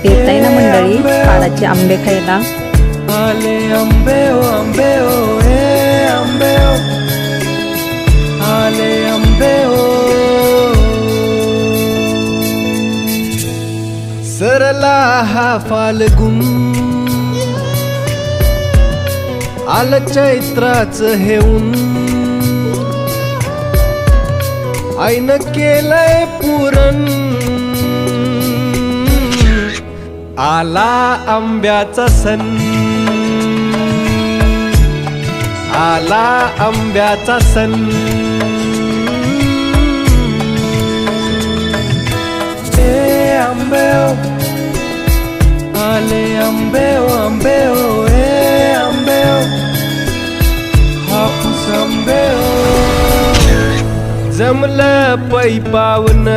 येताय ना मंडळी काळाचे आंबे खायला। आले आंबे ओ हे आंबे ओ, आले आंबे ओ। सरला हा फाल्गुन, आलं चैत्राचं हे ऊन, आईनं केलंय पुरण, आला आंब्याचा सण, आला आंब्याचा सण। हे आंबे ओ, आले आंबे ओ हे आंबे ओ, हापूस आंबे ओ। जमलं पै पावन,